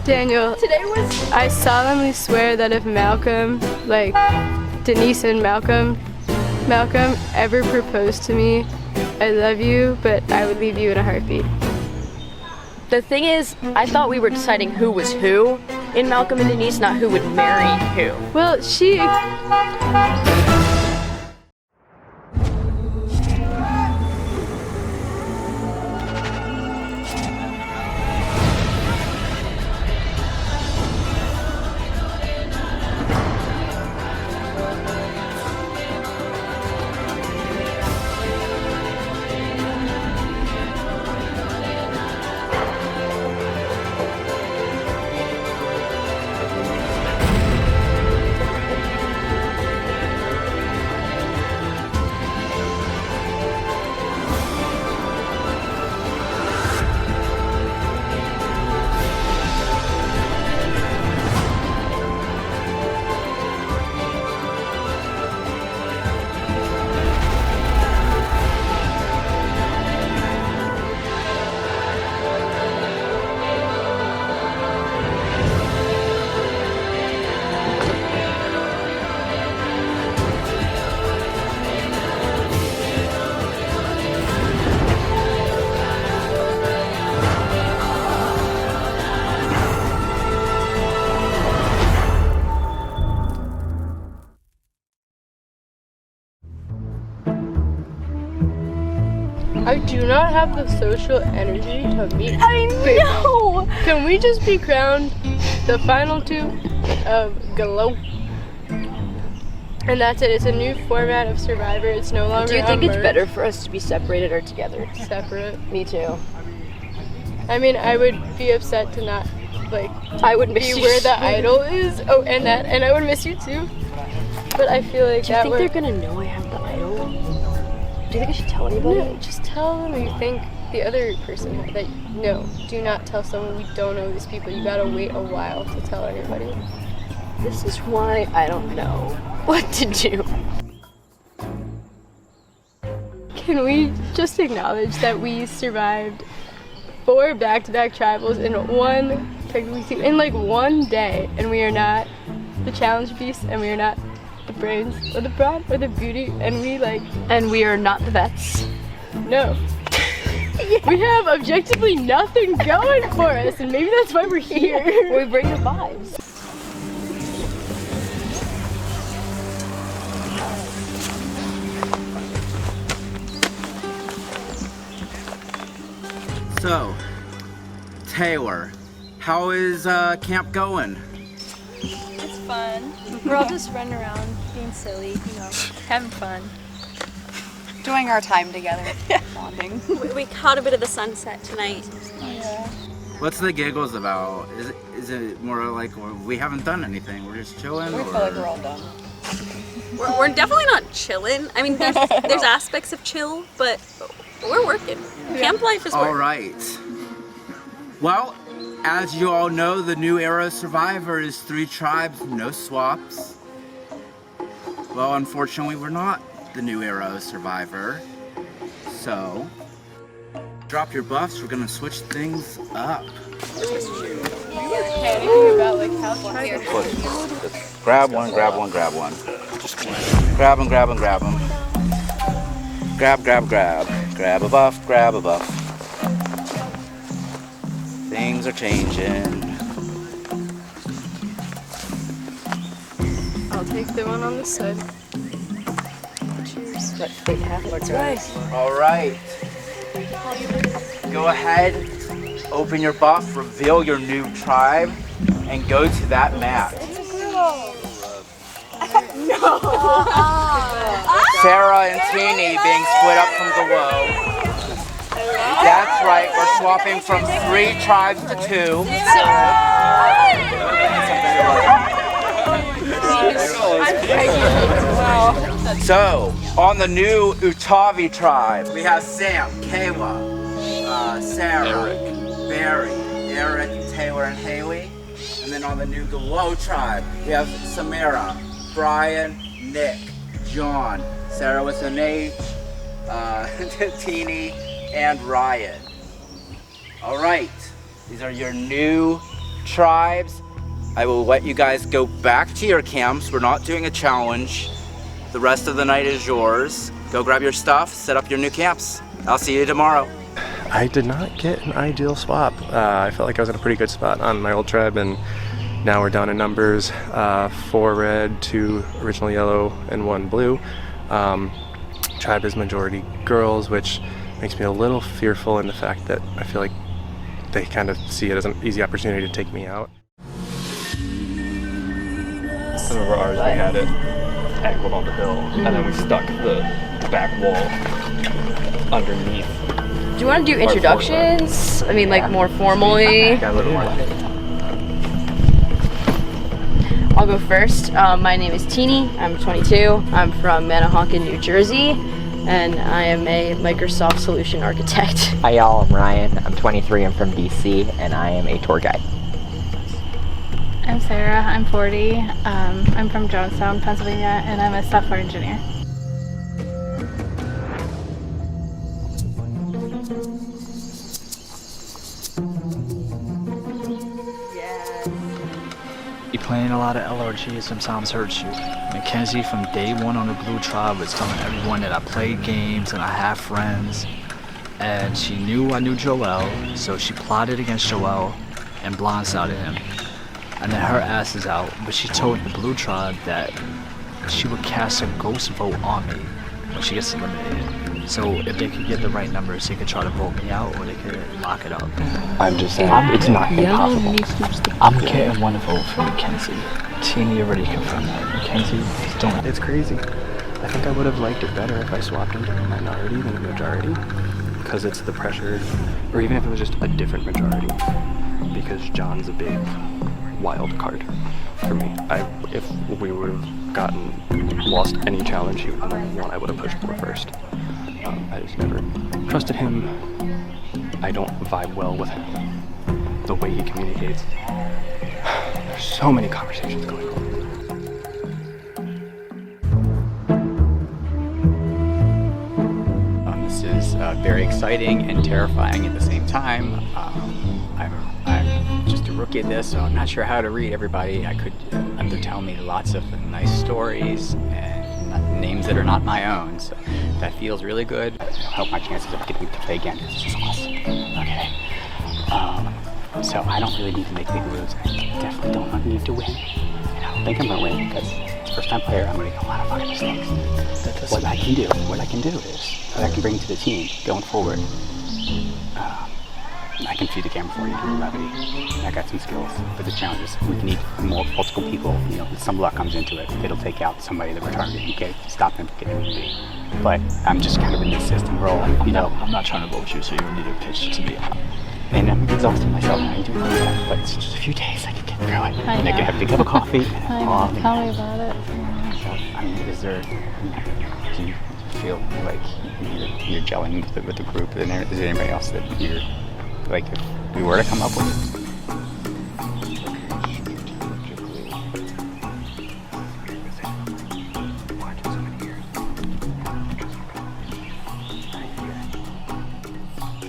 Daniel, I solemnly swear that if Malcolm, like Denise and Malcolm ever proposed to me, I love you, but I would leave you in a heartbeat. The thing is, I thought we were deciding who was who in Malcolm and Denise, not who would marry who. Well, she... I do not have the social energy to meet. I know! Can we just be crowned the final two of Glow? And that's it. It's a new format of Survivor. It's no longer. Do you think it's merged. better for us to be separated or together? Separate. Me too. I mean, I would be upset to not, like, I would miss be you. where the idol is. Oh, and I would miss you too. But I feel like Do you that think would. they're gonna know I have the idol? Do you think I should tell anybody? No, just tell them you think the other person that. No, do not tell someone. We don't know these people. You gotta wait a while to tell anybody. This is why I don't know what to do. Can we just acknowledge that we survived 4 back-to-back tribals in like one day, and we are not the challenge beast, and we are not the brains or the broad or the beauty, and we are not the vets. No. We have objectively nothing going for us, and maybe that's why we're here. We bring the vibes. So, Taylor, how is camp going? It's fun. We're all just running around, being silly, having fun. Doing our time together, bonding. We caught a bit of the sunset tonight. Yeah. What's the giggles about? Is it more like we haven't done anything, we're just chilling? We feel like we're all done. We're definitely not chilling. I mean, there's aspects of chill, but we're working. Camp life is work. All right. Well, as you all know, the new era of Survivor is 3 tribes, no swaps. Well, unfortunately, we're not the new era of Survivor. So, drop your buffs, we're gonna switch things up. Panicking about like how tribal. Grab one, grab one, grab one. Grab them, grab them, grab them. Grab, grab, grab. Grab a buff, grab a buff. Things are changing. I'll take the one on this side. Cheers. That's right. All right. Go ahead, open your buff, reveal your new tribe, and go to that map. No. Sarah and Teeny being split up from Glow. That's right, we're swapping from 3 tribes to 2. So, on the new Utavi tribe, we have Sam, Kayla, Sarah, Barry, Eric, Taylor, and Haley. And then on the new Glow tribe, we have Samara, Brian, Nick, John, Sarah with an H, Teeny, and Ryan. All right, these are your new tribes. I will let you guys go back to your camps. We're not doing a challenge. The rest of the night is yours. Go grab your stuff, set up your new camps. I'll see you tomorrow. I did not get an ideal swap. I felt like I was in a pretty good spot on my old tribe, and now we're down in numbers, 4 red, 2 original yellow, and 1 blue. Tribe is majority girls, which makes me a little fearful in the fact that I feel like they kind of see it as an easy opportunity to take me out. Some of ours, we had it angled on the hill, and then we stuck the back wall underneath. Do you want to do introductions? I mean, like more formally. Got a little more. I'll go first. My name is Teeny. I'm 22. I'm from Manahawkin, New Jersey, and I am a Microsoft solution architect. Hi y'all, I'm Ryan. I'm 23. I'm from DC, and I am a tour guide. I'm Sarah. I'm 40. I'm from Jonestown, Pennsylvania, and I'm a software engineer. Playing a lot of LRG sometimes hurts you. Mackenzie from day one on the Blue Tribe was telling everyone that I played games and I have friends. And she knew I knew Joel, so she plotted against Joel and blindsided him. And then her ass is out, but she told the Blue Tribe that she would cast a ghost vote on me when she gets eliminated. So if they could get the right numbers, they could try to vote me out, or they could lock it up. I'm just saying, it's not impossible. I'm getting one vote for Mackenzie. Teeny already confirmed that. Mackenzie is doing it. It's crazy. I think I would have liked it better if I swapped into a minority than a majority, because it's the pressure, or even if it was just a different majority, because John's a big wild card for me. If we would have lost any challenge, he would have been the one I would have pushed for first. I just never trusted him. I don't vibe well with the way he communicates. There's so many conversations going on. This is very exciting and terrifying at the same time. I'm just a rookie at this, so I'm not sure how to read everybody. They're telling me lots of nice stories and names that are not my own, so that feels really good. It'll help my chances of getting to play again. It's just awesome. Okay. So I don't really need to make big moves. I definitely don't need to win. And I don't think I'm gonna win because it's first time player. I'm gonna make a lot of fucking mistakes. What I can do is what I can bring to the team going forward. I can feed the camera for you through levity. I got some skills for the challenges. We need multiple people. You know, some luck comes into it. It'll take out somebody that we're targeting. You can't stop them from getting MVP. But I'm just kind of in the system role. I'm not trying to vote you, so you don't need to pitch to me. And I'm exhausting myself when I do that. But it's just a few days I can get through it. And I can have a big cup of coffee. Tell me about it. So, I mean, do you feel like you're gelling with the group? Is there anybody else that you're, like, if we were to come up with it?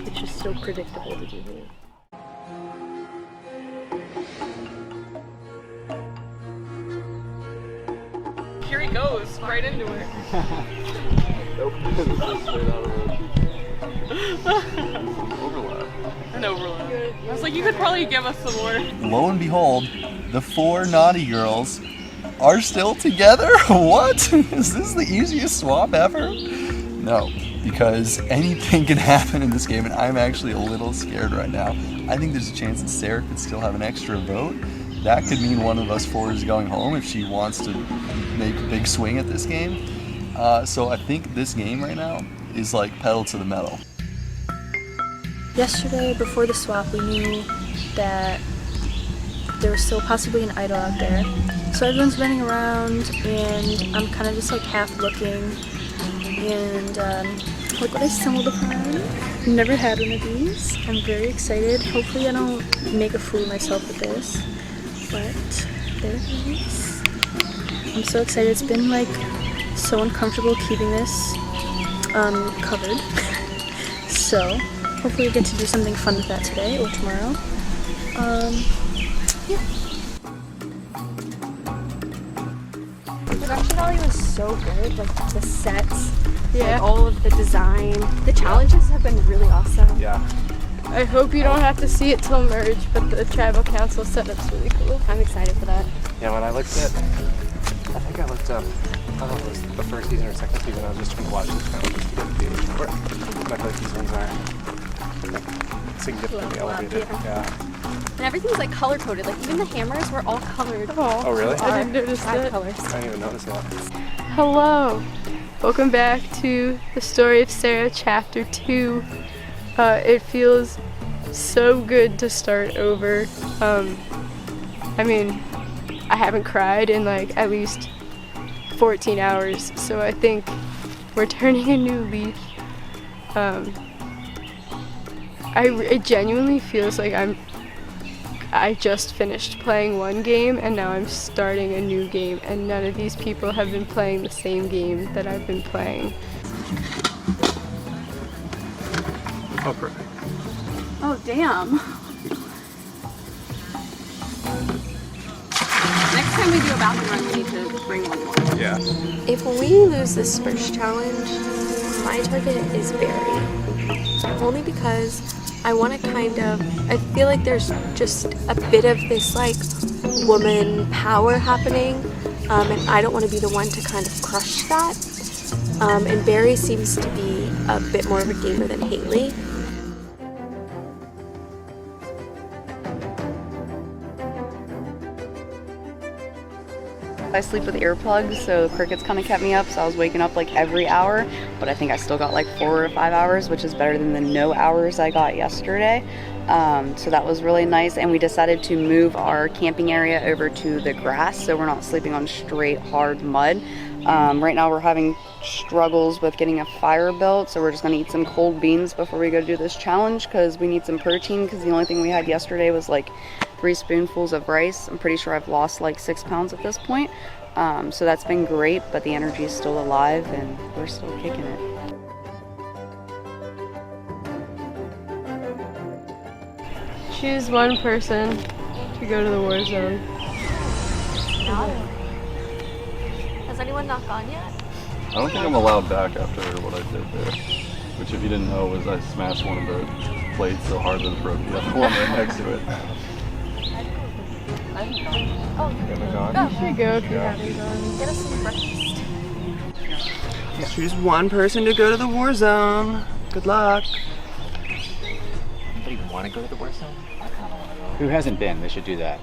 It's just so predictable to do here. Here he goes, right into it. An overlap. I was like, you could probably give us some more. Lo and behold, the 4 naughty girls are still together? What? Is this the easiest swap ever? No, because anything can happen in this game, and I'm actually a little scared right now. I think there's a chance that Sarah could still have an extra vote. That could mean one of us 4 is going home if she wants to make a big swing at this game. So I think this game right now is like pedal to the metal. Yesterday, before the swap, we knew that there was still possibly an idol out there. So everyone's running around, and I'm kind of just like half looking. And look what I stumbled upon. I've never had one of these. I'm very excited. Hopefully I don't make a fool of myself with this. But there it is. I'm so excited. It's been like so uncomfortable keeping this covered. So hopefully we get to do something fun with that today or tomorrow. Production value is so good, like the sets, Yeah. like all of the design. The challenges have been really awesome. Yeah. I hope you don't have to see it till merge, but the tribal council setup's really cool. I'm excited for that. Yeah, when I looked up, I think I looked up, I don't know if it was the first season or second season, I was just trying to watch this channel just to get a gauge for it. And I feel like these ones are like, significantly elevated. Yeah. And everything's like color coded. Like even the hammers were all colored. Oh, really? I didn't notice that. Colors. I didn't even notice that. Hello. Welcome back to the story of Sarah, chapter 2. It feels so good to start over. I mean, I haven't cried in like at least 14 hours, so I think we're turning a new leaf. It genuinely feels like I just finished playing one game and now I'm starting a new game, and none of these people have been playing the same game that I've been playing. Oh, perfect. Oh, damn. Next time we do a bathroom run, we need to bring one more. Yeah. If we lose this first challenge, my target is Barry. Only because I want to I feel like there's just a bit of this like woman power happening, and I don't want to be the one to kind of crush that. And Barry seems to be a bit more of a gamer than Haley. I sleep with earplugs, so the crickets kind of kept me up, so I was waking up like every hour, but I think I still got like 4 or 5 hours, which is better than the no hours I got yesterday. So that was really nice, and we decided to move our camping area over to the grass, so we're not sleeping on straight hard mud. Right now we're having struggles with getting a fire built, so we're just going to eat some cold beans before we go do this challenge because we need some protein, because the only thing we had yesterday was like 3 spoonfuls of rice. I'm pretty sure I've lost like 6 pounds at this point. So that's been great, but the energy is still alive and we're still kicking it. Choose one person to go to the war zone. Has anyone not gone yet? I don't think I'm allowed back after what I did there. Which, if you didn't know, was I smashed one of the plates so hard that it broke the other one right next to it. Oh, You should go if you haven't gone. get us some breakfast. Choose one person to go to the war zone. Good luck. Anybody want to go to the war zone? Who hasn't been? They should do that.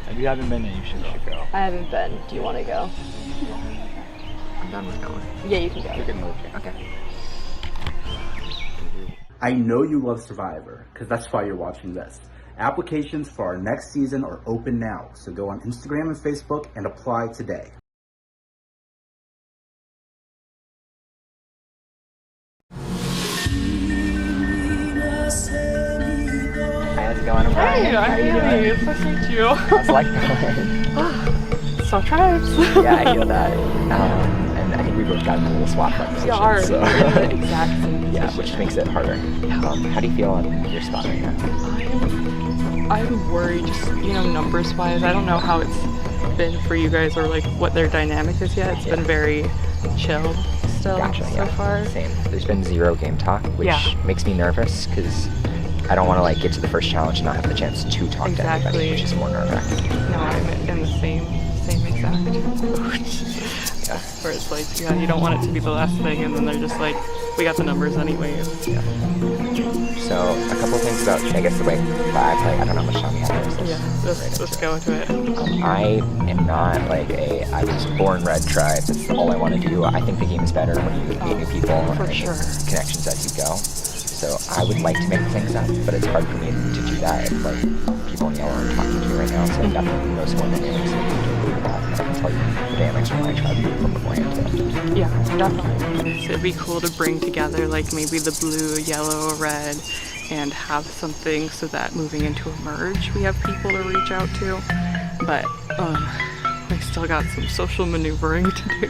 If you haven't been, then you should go. I haven't been. Do you want to go? I'm done with going. Yeah, you can go. You can move. Okay. I know you love Survivor, because that's why you're watching this. Applications for our next season are open now, so go on Instagram and Facebook and apply today. Hi, how's it going? Hey, I'm Haley. It's nice to meet you. How's life going? So tribes. Yeah, I feel that. And I think we both got a little swap position. We are. So. Exactly. Yeah, which makes it harder. How do you feel on your spot right now? I'm worried, just, numbers wise. I don't know how it's been for you guys or like what their dynamic is yet. It's been very chill still so far. Same. There's been 0 game talk, which makes me nervous because I don't want to like get to the first challenge and not have the chance to talk to anybody, which is more nerve-wracking. No, I'm in the same exact. Yeah. Where it's like, you don't want it to be the last thing, and then they're just like, we got the numbers anyways. Yeah. So a couple things about, I guess, the way I play. I don't know how much time we have. Let's go into it. I am not like I was born red tribe. That's all I want to do. I think the game is better when you meet new people and make connections as you go. So I would like to make things up, but it's hard for me to do that if like people in yellow are talking to me right now. So I definitely know some more dynamics and do with that. And I can tell you the dynamics from my tribe from beforehand. Yeah, definitely. So it'd be cool to bring together like maybe the blue, yellow, red, and have something so that moving into a merge we have people to reach out to. But we still got some social maneuvering to do.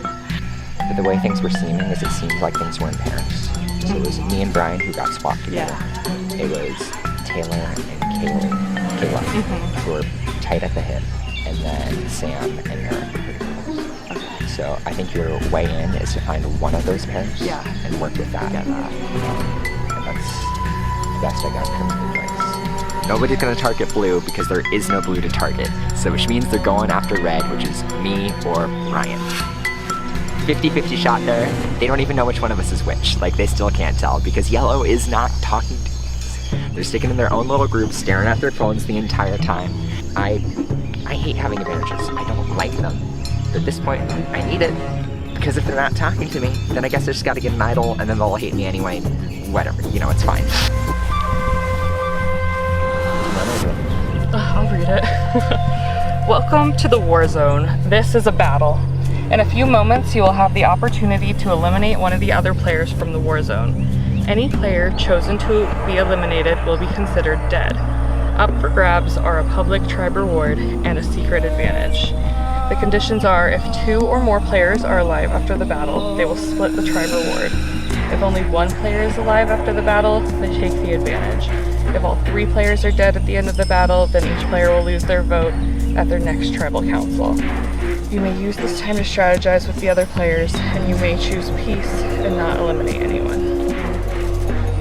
But the way things were seeming is it seemed like things were in pairs. So it was me and Brian who got swapped together. Yeah. It was Taylor and Kaylee Kayla, who are tight at the hip, and then Sam and Eric are pretty close. Okay. So I think your way in is to find one of those pairs and work with that. And that's the best I got from your advice. Nobody's gonna target blue because there is no blue to target. So which means they're going after red, which is me or Ryan. 50-50 shot there. They don't even know which one of us is which. Like, they still can't tell because yellow is not talking to us. They're sticking in their own little groups, staring at their phones the entire time. I hate having advantages. I don't like them. But at this point, I need it. Because if they're not talking to me, then I guess I just gotta get an idol and then they'll hate me anyway. Whatever, you know, it's fine. I'll read it. Welcome to the war zone. This is a battle. In a few moments, you will have the opportunity to eliminate one of the other players from the war zone. Any player chosen to be eliminated will be considered dead. Up for grabs are a public tribe reward and a secret advantage. The conditions are if 2 or more players are alive after the battle, they will split the tribe reward. If only 1 player is alive after the battle, they take the advantage. If all 3 players are dead at the end of the battle, then each player will lose their vote at their next tribal council. You may use this time to strategize with the other players, and you may choose peace and not eliminate anyone.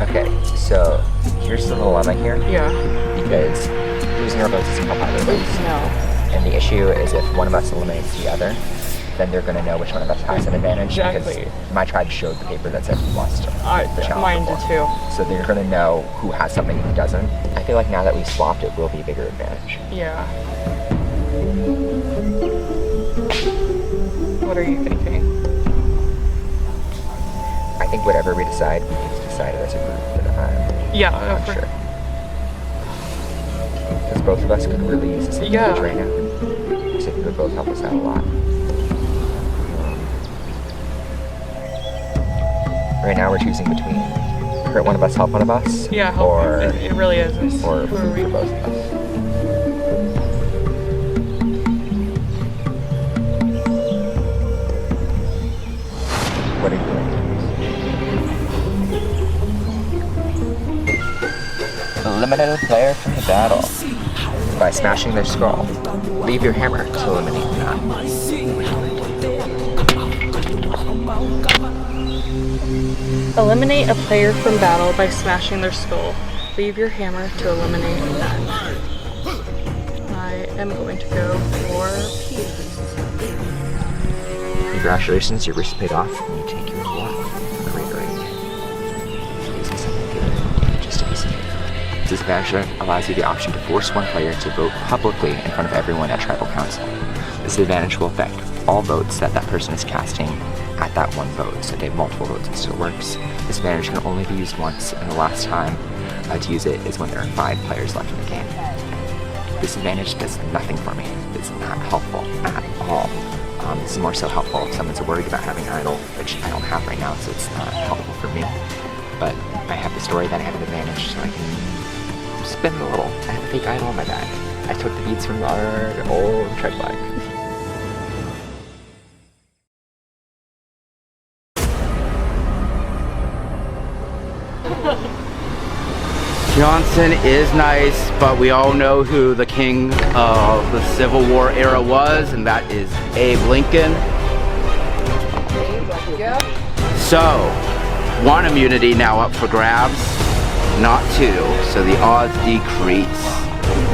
Okay, so here's the dilemma here. Yeah. Because losing our votes doesn't help either of us. No. And the issue is if one of us eliminates the other, then they're going to know which one of us has an advantage. Exactly. Because my tribe showed the paper that said we lost the challenge mine did too. So they're going to know who has something and who doesn't. I feel like now that we've swapped, it will be a bigger advantage. Yeah. What are you thinking? I think whatever we decide, we need to decide it as a group. But I'm not sure. Because both of us could really use this advantage right now. Because it would both help us out a lot. Right now we're choosing between hurt one of us, help one of us. Yeah, or it really is. Or food for both of us. What are you doing? Eliminate a player from the battle by smashing their skull. Leave your hammer to eliminate that. Eliminate a player from battle by smashing their skull. Leave your hammer to eliminate that. I am going to go for peace. Congratulations, your risk paid off and you take your reward. Great. Just a piece of cake. This advantage allows you the option to force one player to vote publicly in front of everyone at Tribal Council. This advantage will affect all votes that person is casting at that one vote, so if they have multiple votes, it still works. This advantage can only be used once, and the last time to use it is when there are 5 players left in the game. This advantage does nothing for me. It's not helpful at all. This is more so helpful if someone's worried about having an idol, which I don't have right now, so it's not helpful for me. But I have the story that I have an advantage, so I can spin a little. I have a fake idol on my back. I took the beads from our old tribe flag. Johnson is nice, but we all know who the king of the Civil War era was, and that is Abe Lincoln. So, 1 immunity now up for grabs, not 2, so the odds decrease.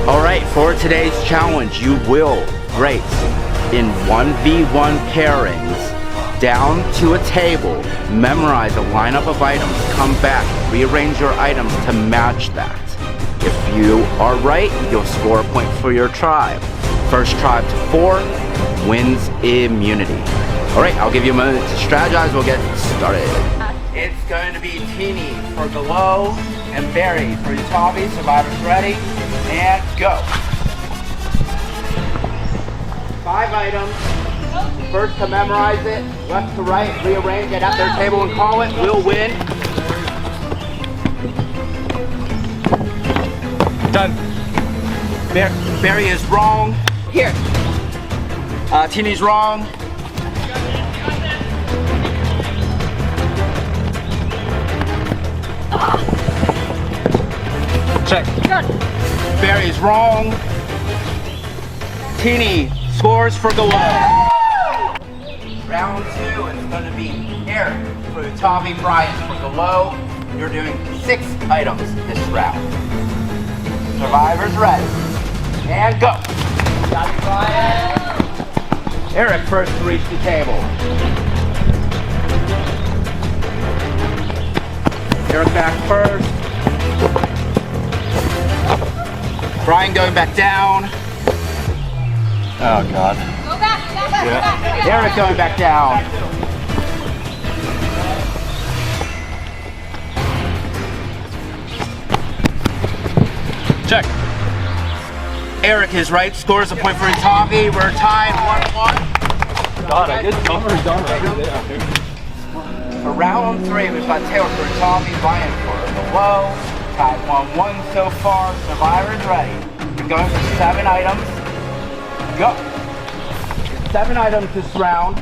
Alright, for today's challenge, you will race in 1v1 pairings down to a table, memorize a lineup of items, come back, rearrange your items to match that. If you are right, you'll score a point for your tribe. First tribe to 4 wins immunity. Alright, I'll give you a moment to strategize, we'll get started. It's going to be Teeny for Glow and Barry for Utavi. Survivors ready, and go. 5 items. First to memorize it, left to right, rearrange it at their table and call it, will win. Done. Barry is wrong. Here. Teeny's wrong. Check. Good. Barry is wrong. Teeny scores for Galore. Round 2 is going to be Eric for Utavi, Brian for Galore. You're doing 6 items this round. Survivors ready. And go. Got it, Brian. Eric first to reach the table. Eric back first. Brian going back down. Oh God. Go back, Yeah. Eric going back down. Check. Eric is right, scores a point for Utavi. We're tied 1-1. God, I get numbers done right there. For round 3, we've got Taylor for Utavi, Ryan for Galore. Tied 1-1 so far. Survivors ready. We're going for 7 items. Go. 7 items this round.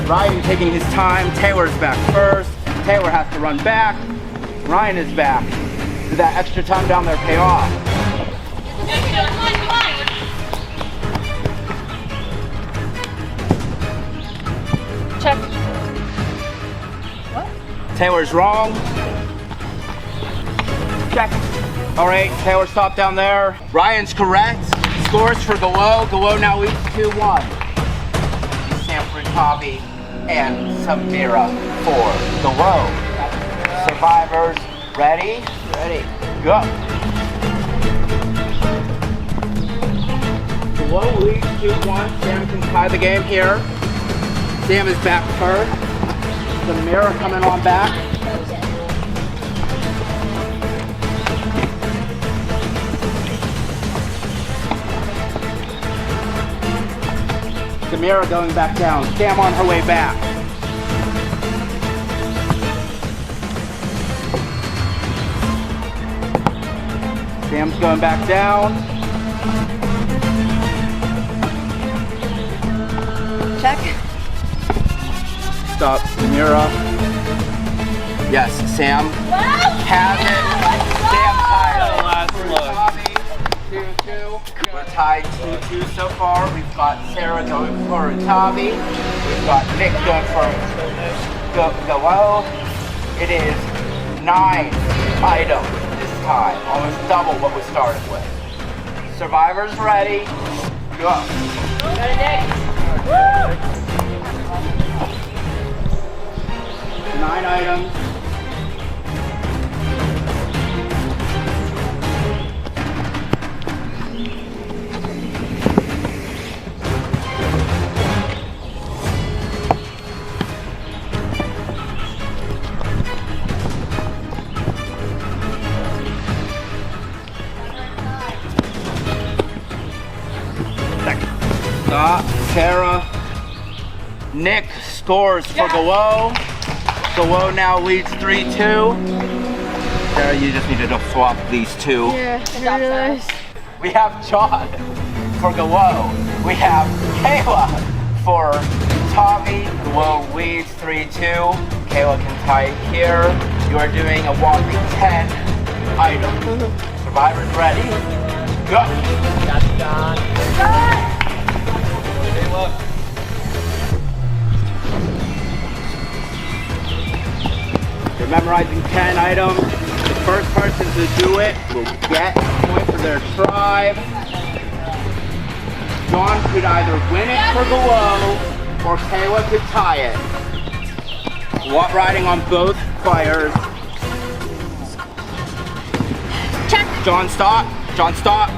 Ryan taking his time. Taylor's back first. Taylor has to run back. Ryan is back. Did that extra time down there pay off? Check. Taylor's wrong. Check. All right, Taylor stopped down there. Ryan's correct. Scores for Galore. Galore now leads 2-1. Sam for Utavi and Samira for Galore. Survivors ready? Ready. Go. Galore leads 2-1. Sam can tie the game here. Sam is back first. Samira coming on back. Samira going back down. Sam on her way back. Sam's going back down. Check. Stop, Samira. Yes, Sam has it. Sam tied the last look. 2-2. We're tied 2-2 so far. We've got Sarah going for Utavi. We've got Nick going for Galore. It is 9 items this time, almost double what we started with. Survivors ready? Go. Got it, Nick. Woo! 9 items. Sarah. Nick scores for Galore. Galore now leads 3-2. Sarah, you just needed to swap these two. Yeah, I realized. We have John for Galore. We have Kayla for Utavi. Galore leads 3-2. Kayla can tie it here. You are doing a whopping 10 items. Survivors ready? Go! Got it, John. Kayla. You're memorizing 10 items. The first person to do it will get a point for their tribe. John could either win it for Galore or Kayla could tie it. What riding on both players? Check. John, stop. John, stop.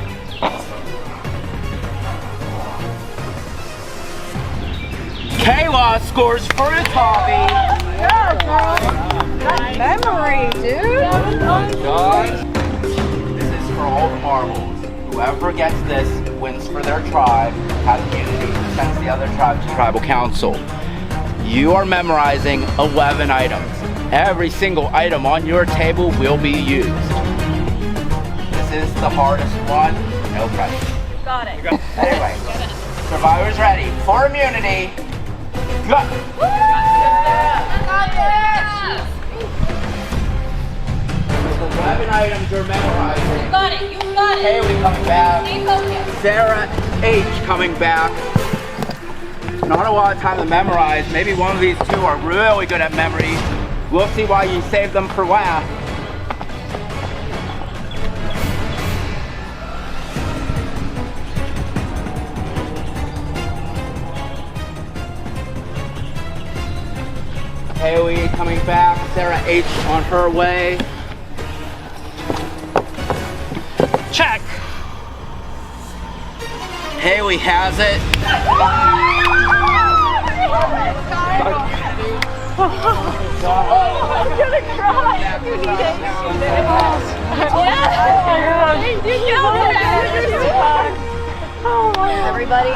Kayla scores for Utavi. Yeah, girl. Good memory, dude. John, this is for all the marbles. Whoever gets this wins for their tribe, has immunity, sends the other tribe to tribal council. You are memorizing 11 items. Every single item on your table will be used. This is the hardest one. No pressure. Got it. Anyway, survivors ready for immunity. There's 11 items you're memorizing. You got it. You got it. Haley coming back. Stay focused. Sarah H coming back. Not a lot of time to memorize. Maybe one of these two are really good at memory. We'll see why you saved them for last. Haley coming back. Sarah H on her way. Check. Haley has it. I'm gonna cry. You need it. Everybody,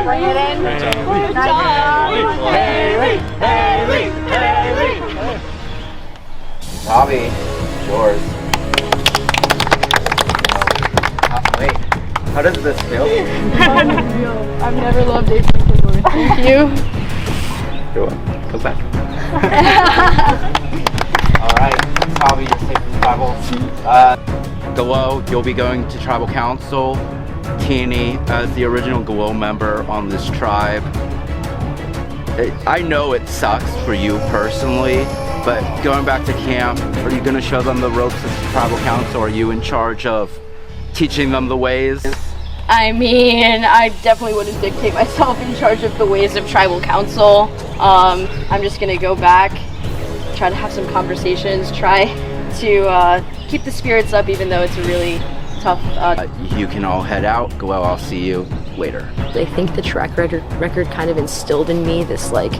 bring it in. Bobby, yours. Wait, how does this feel? I've never loved a freaking more. Thank you. Go on, go back. Alright, Bobby, you're safe from travel. Glow, you'll be going to tribal council. Teeny, as the original Glow member on this tribe. I know it sucks for you personally, but going back to camp, are you going to show them the ropes of tribal council? Are you in charge of teaching them the ways? I mean, I definitely wouldn't dictate myself in charge of the ways of tribal council. I'm just gonna go back, try to have some conversations, try to keep the spirits up even though it's a really tough... You can all head out. Glow, I'll see you later. I think the track record kind of instilled in me this like,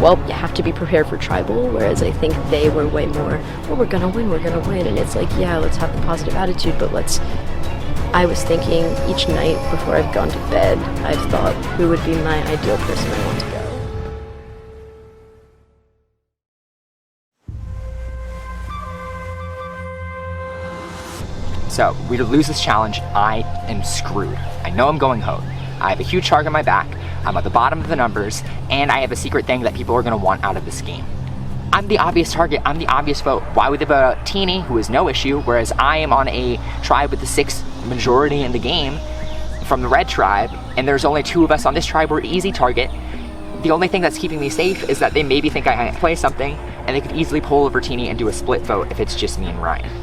well, you have to be prepared for tribal, whereas I think they were way more, well, we're gonna win, and it's like, yeah, let's have the positive attitude, but I was thinking each night before I've gone to bed, I've thought, who would be my ideal person I want to go. So, we to lose this challenge, I am screwed. I know I'm going home. I have a huge target on my back, I'm at the bottom of the numbers, and I have a secret thing that people are going to want out of this game. I'm the obvious target, I'm the obvious vote. Why would they vote out Teeny, who is no issue, whereas I am on a tribe with the 6th majority in the game from the red tribe, and there's only 2 of us on this tribe, we're easy target. The only thing that's keeping me safe is that they maybe think I can't play something, and they could easily pull over Teeny and do a split vote if it's just me and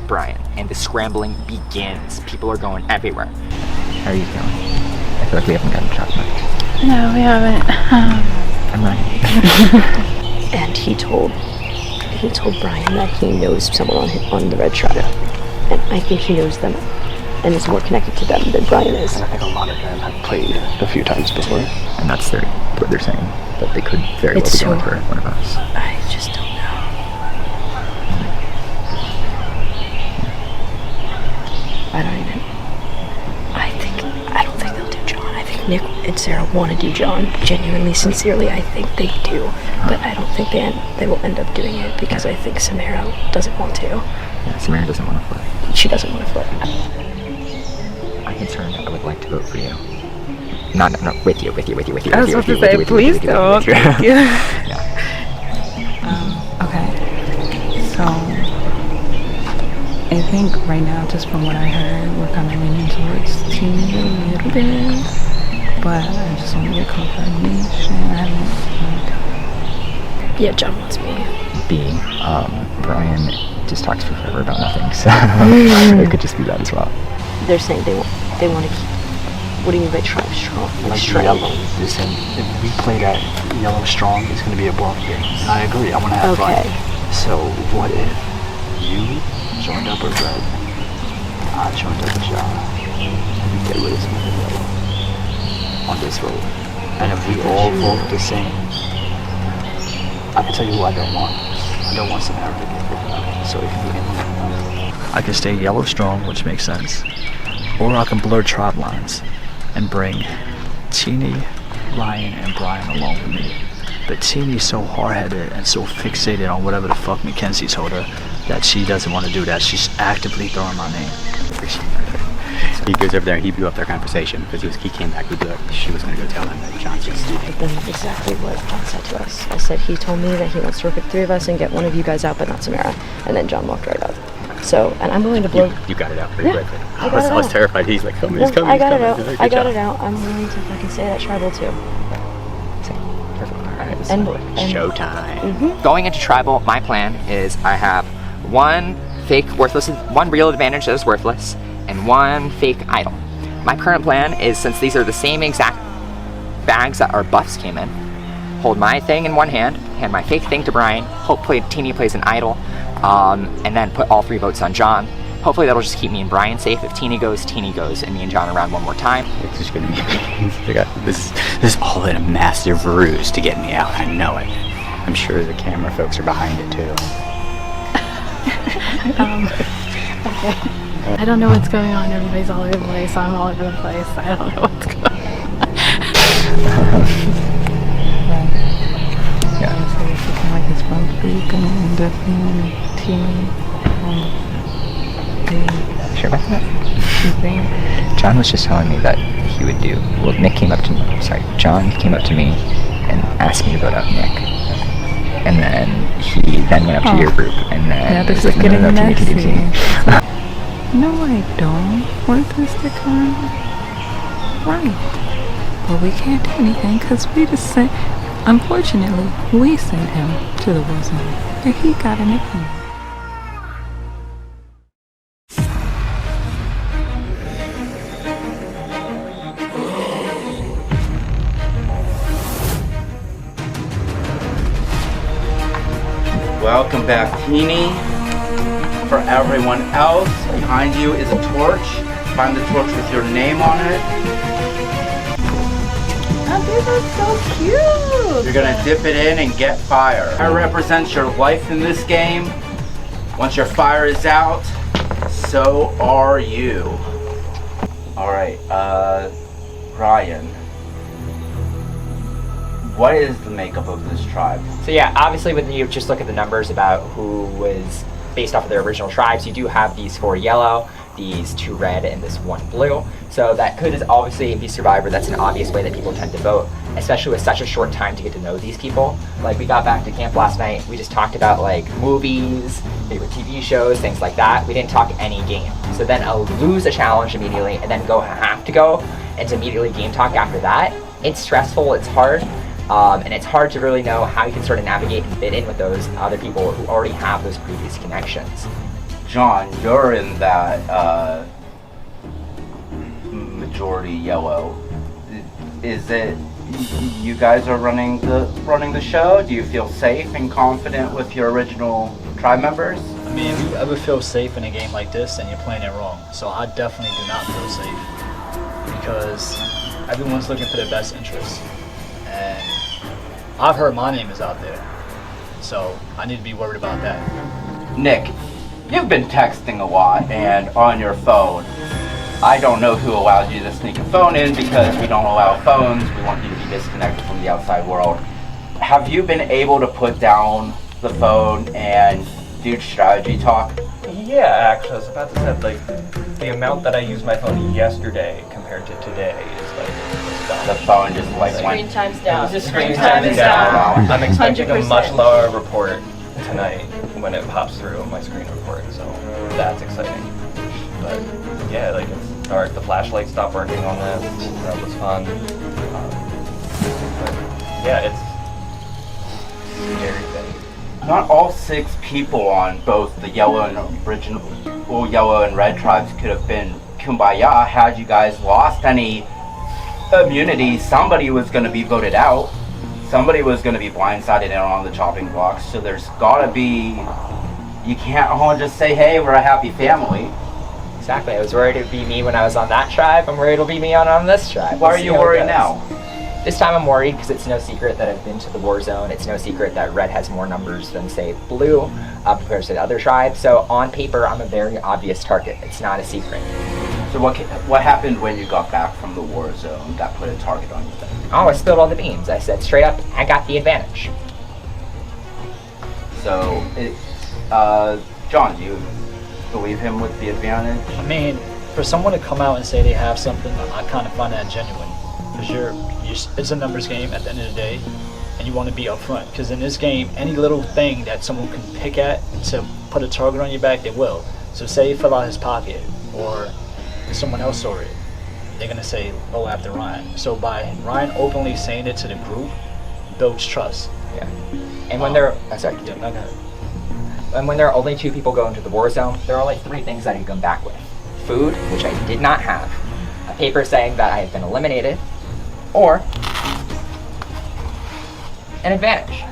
Brian. And the scrambling begins. People are going everywhere. How are you feeling? I feel like we haven't gotten shot much. No, we haven't. I'm Ryan. And he told Brian that he knows someone on the red tribe. And I think he knows them and is more connected to them than Brian is. And I think a lot of them have played a few times before. And that's what they're saying. But they could very well be going for one of us. I just don't know. I don't think they'll do John. I think Nick and Sarah want to do John. Genuinely, sincerely, I think they do. But I don't think they will end up doing it because I think Samara doesn't want to. Yeah, Samara doesn't want to flip. She doesn't want to flip. I'm concerned. I would like to vote for you. No, with you. I was about to say, please don't. Thank you. Okay. So, I think right now, just from what I heard, we're kind of leaning towards Teeny a little bit. But I just want to get confirmation. I haven't. Yeah, John wants me. Brian just talks forever about nothing, so it could just be that as well. They're saying they want to keep. What do you mean by tribe strong? Like yellow. They're saying if we play that yellow strong, it's going to be a block game. And I agree. I want to have fun. So what if you joined up with red, I joined up with John, and we get rid of some of the yellow on this vote? And if we all vote the same, I can tell you who I don't want. I don't want Samara to get voted out. So it can be anyone. I can stay yellow strong, which makes sense. Or I can blur tribe lines and bring Teeny, Ryan, and Brian along with me. But Teeny's so hard-headed and so fixated on whatever the fuck Mackenzie told her that she doesn't want to do that. She's actively throwing my name. He goes over there and he blew up their conversation because he came back. She was going to go tell him that John's just stupid. But then exactly what John said to us. I said he told me that he wants to work with the 3 of us and get one of you guys out, but not Samara. And then John walked right out. So, and I'm willing to blow. You got it out pretty quickly. I was terrified. He's like, coming, he's coming. I got he's it coming. out. I got it out. I'm willing to fucking say that tribal too. Perfect. All right, And showtime. Going into tribal, my plan is I have one real advantage that is worthless, and one fake idol. My current plan is, since these are the same exact bags that our buffs came in, hold my thing in one hand, hand my fake thing to Brian, hopefully Teeny plays an idol, and then put all 3 votes on John. Hopefully that'll just keep me and Brian safe. If Teeny goes, and me and John around one more time. It's just gonna be this is all in a massive ruse to get me out. I know it. I'm sure the camera folks are behind it too. Okay. I don't know what's going on. Everybody's all over the place. I'm all over the place. I don't know what's going on. Like his front and definitely team. Sure about that? John was just telling me that he would do. Well, John came up to me and asked me to vote out Nick. And then he went up to your group, and then this is getting messy. No, I don't want this to come. Right. But we can't do anything because we just sent. Unfortunately, we sent him to the war zone, and he got a nickname. Welcome back, Teeny. For everyone else, behind you is a torch. Find the torch with your name on it. Oh, these are so cute! You're gonna dip it in and get fire. Fire represents your life in this game. Once your fire is out, so are you. Alright, Ryan. What is the makeup of this tribe? So yeah, obviously when you just look at the numbers about who was based off of their original tribes, you do have these 4 yellow, these 2 red, and this 1 blue. So that could obviously be Survivor. That's an obvious way that people tend to vote, especially with such a short time to get to know these people. Like, we got back to camp last night, we just talked about like movies, favorite TV shows, things like that. We didn't talk any game. So then I'll lose a challenge immediately and then have to go into immediately game talk after that. It's stressful, it's hard. And it's hard to really know how you can sort of navigate and fit in with those other people who already have those previous connections. John, you're in that majority yellow. Is it you guys are running the show? Do you feel safe and confident with your original tribe members? I mean, if you ever feel safe in a game like this, then you're playing it wrong. So I definitely do not feel safe because everyone's looking for their best interests. And I've heard my name is out there, so I need to be worried about that. Nick, you've been texting a lot and on your phone. I don't know who allowed you to sneak a phone in because we don't allow phones. We want you to be disconnected from the outside world. Have you been able to put down the phone and do strategy talk? Yeah, actually, I was about to say, like, the amount that I used my phone yesterday compared to today is like, the phone just like Screen time's down. Just screen time is down. I'm expecting a much lower report tonight when it pops through my screen report, so that's exciting. But yeah, like, it's dark. The flashlight stopped working on this. That was fun. But yeah, it's a scary thing. Not all 6 people on both the yellow and yellow and red tribes could have been kumbaya. Had you guys lost any immunity, somebody was going to be voted out. Somebody was going to be blindsided in on the chopping blocks. So there's got to be. You can't all just say, "Hey, we're a happy family." Exactly. I was worried it would be me when I was on that tribe. I'm worried it'll be me on this tribe. Why are you worried now? This time I'm worried because it's no secret that I've been to the war zone. It's no secret that red has more numbers than, say, blue compared to the other tribes. So on paper, I'm a very obvious target. It's not a secret. So what happened when you got back from the war zone that put a target on you then? Oh, I spilled all the beans. I said straight up, I got the advantage. So, John, do you believe him with the advantage? I mean, for someone to come out and say they have something, I kind of find that genuine. Because it's a numbers game at the end of the day, and you want to be upfront. Because in this game, any little thing that someone can pick at to put a target on your back, they will. So say he fell out his pocket, or someone else saw it, they're gonna say, "Oh, after Ryan." So by Ryan openly saying it to the group, builds trust. Yeah. And when there, sorry. Yeah, no, go ahead. And when there are only 2 people going to the war zone, there are only 3 things that I can come back with: food, which I did not have, a paper saying that I had been eliminated, or an advantage.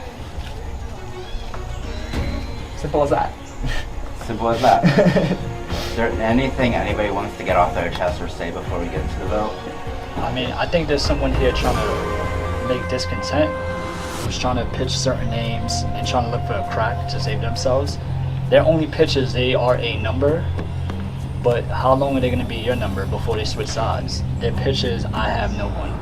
Simple as that. Simple as that. Is there anything anybody wants to get off their chest or say before we get into the vote? I mean, I think there's someone here trying to make discontent, who's trying to pitch certain names and trying to look for a crack to save themselves. Their only pitches, they are a number, but how long are they going to be your number before they switch sides? Their pitch is, I have no one.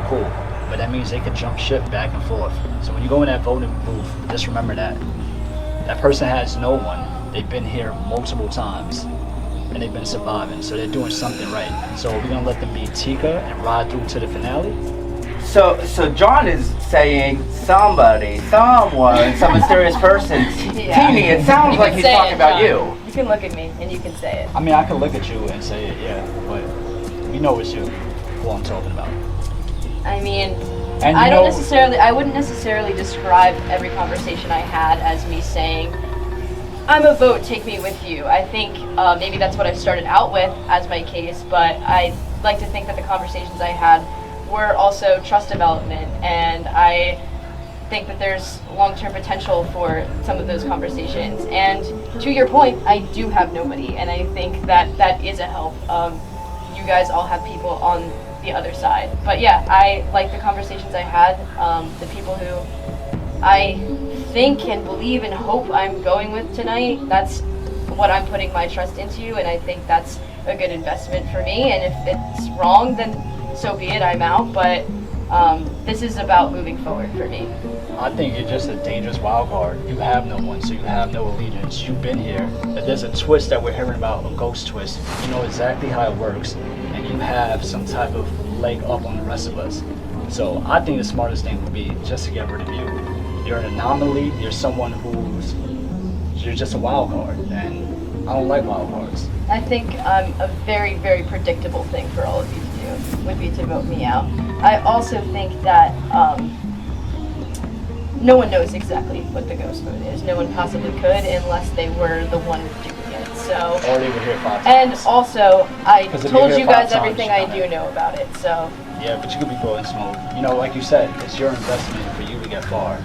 Cool. But that means they could jump ship back and forth. So when you go in that voting booth, just remember that. That person has no one. They've been here multiple times, and they've been surviving, so they're doing something right. So we're going to let them be Tika and ride through to the finale. So John is saying somebody, someone, some mysterious person. Teeny, it sounds like he's talking about you. You can look at me and you can say it. I mean, I can look at you and say it, yeah, but we know it's you, who I'm talking about. I mean, And I wouldn't necessarily describe every conversation I had as me saying, I'm a vote, take me with you. I think maybe that's what I started out with as my case, but I like to think that the conversations I had were also trust development, and I think that there's long-term potential for some of those conversations. And to your point, I do have nobody, and I think that that is a help. You guys all have people on the other side. But yeah, I like the conversations I had, the people who I think and believe and hope I'm going with tonight. That's what I'm putting my trust into, and I think that's a good investment for me. And if it's wrong, then so be it, I'm out. But this is about moving forward for me. I think you're just a dangerous wild card. You have no one, so you have no allegiance. You've been here. If there's a twist that we're hearing about, a ghost twist, you know exactly how it works, and you have some type of leg up on the rest of us. So I think the smartest thing would be just to get rid of you. You're an anomaly. You're someone you're just a wild card, and I don't like wild cards. I think a very, very predictable thing for all of you to do would be to vote me out. I also think that no one knows exactly what the ghost vote is. No one possibly could unless they were the one doing it. So. Or they were here 5 times. And also, I 'Cause if told you're you here 5 guys times, everything I do know about it. So. Yeah, but you could be blowing smoke. You know, like you said, it's your investment for you to get far.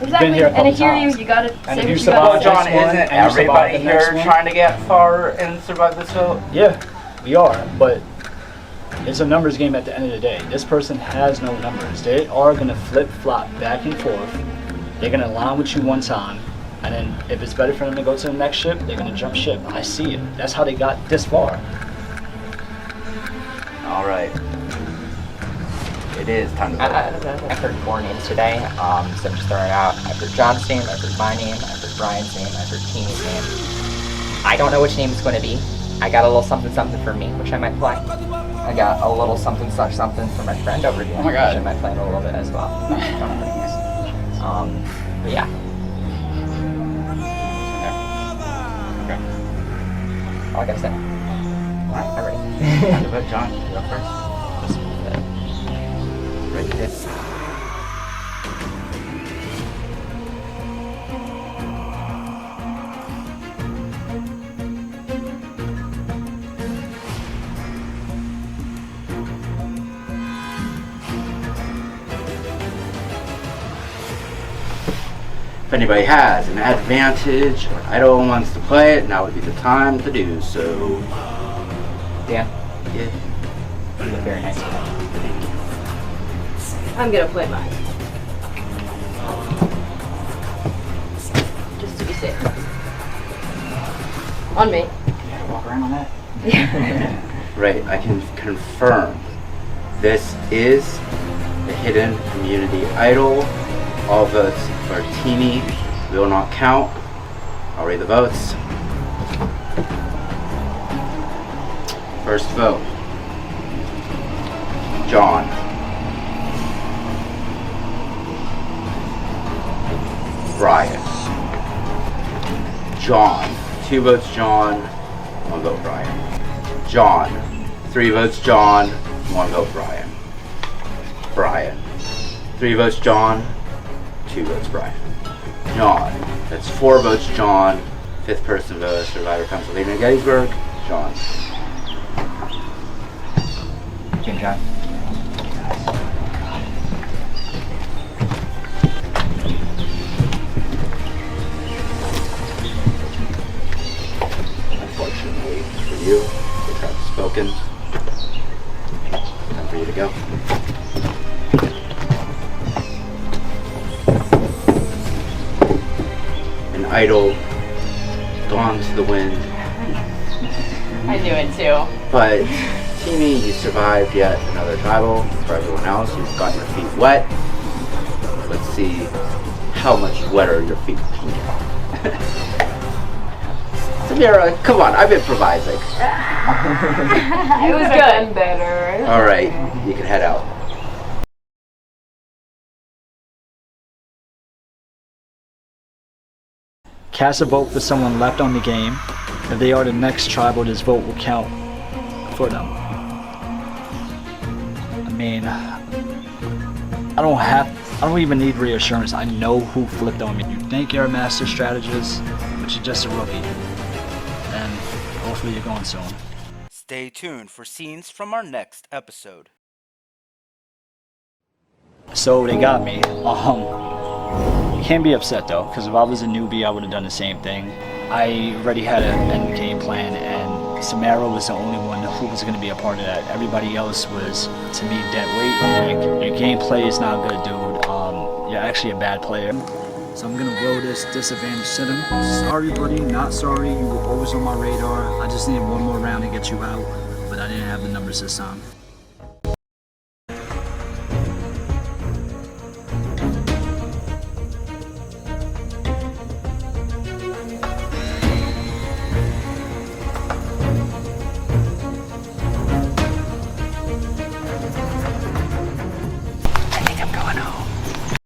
Exactly. Here a And I couple hear times. you. You gotta And say if you what you survive gotta Well, say. John, next one, isn't and you survive everybody the next here one? trying to get far and survive this vote? Yeah, we are, but it's a numbers game at the end of the day. This person has no numbers. They are going to flip-flop back and forth. They're going to align with you one time, and then if it's better for them to go to the next ship, they're going to jump ship. I see it. That's how they got this far. All right. It is time to vote. I've heard 4 names today, so I'm just throwing it out. I've heard John's name, I've heard my name, I've heard Brian's name, I've heard Teeny's name. I don't know which name it's going to be. I got a little something something for me, which I might play. I got a little something something for my friend over here, Oh my God. which I might play in a little bit as well. But yeah. All I gotta say. Alright, I'm ready. Time to vote, John. You go first. Ready to hit. If anybody has an advantage or idol wants to play it, now would be the time to do so. Dan? Yeah. You look very nice today. I'm gonna play mine. Just to be safe. On me. Yeah, walk around on that. Right, I can confirm this is the hidden community idol. All votes for Teeny will not count. I'll read the votes. First vote. John. Brian. John. 2 votes John, 1 vote Brian. John. 3 votes John, 1 vote Brian. Brian. 3 votes John, 2 votes Brian. John. That's 4 votes John. 5th person vote. Survivor comes to leaving Gettysburg. John. Jim John. Unfortunately for you, the tribe has spoken. Time for you to go. An idol gone to the wind. I knew it too. But Teamy, you survived yet another tribal. For everyone else, you've gotten your feet wet. Let's see how much wetter your feet can get. Samira, come on, I'm improvising. It was good. Better. All right, you can head out. Cast a vote for someone left on the game. If they are the next tribal, this vote will count for them. I mean, I don't even need reassurance. I know who flipped on me. You think you're a master strategist, but you're just a rookie. And hopefully you're going soon. Stay tuned for scenes from our next episode. So they got me. Can't be upset though, because if I was a newbie, I would have done the same thing. I already had an end game plan, and Samara was the only one who was going to be a part of that. Everybody else was, to me, dead weight. Your gameplay is not good, dude. You're actually a bad player. So I'm gonna roll this disadvantage to them. Sorry, buddy, not sorry. You were always on my radar. I just needed one more round to get you out, but I didn't have the numbers this time.